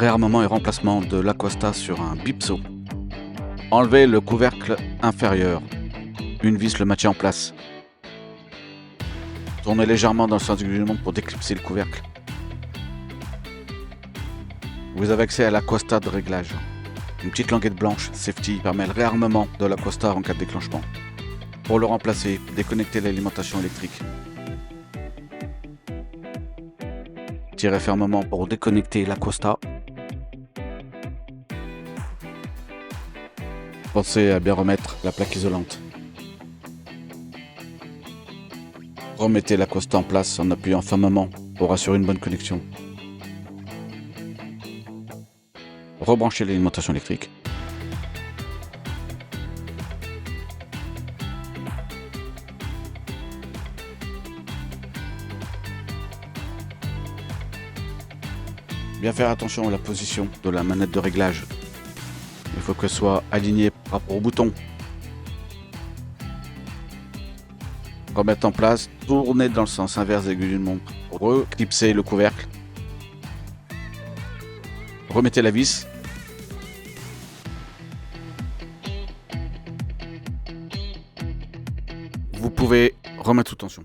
réarmement et remplacement de l'Acosta sur un Bipso. Enlevez le couvercle inférieur. Une vis le maintient en place. Tournez légèrement dans le sens du monde pour déclipser le couvercle. Vous avez accès à l'Acosta de réglage. Une petite languette blanche safety permet le réarmement de l'Acosta en cas de déclenchement. Pour le remplacer, déconnectez l'alimentation électrique. Tirez fermement pour déconnecter l'Acosta. Pensez à bien remettre la plaque isolante. Remettez l'Acosta en place en appuyant fermement pour assurer une bonne connexion. Rebranchez l'alimentation électrique. Bien faire attention à la position de la manette de réglage. Il faut qu'elle soit alignée par rapport au bouton. Remettre en place, tourner dans le sens inverse des aiguilles d'une montre. Reclipser le couvercle. Remettez la vis. Vous pouvez remettre sous tension.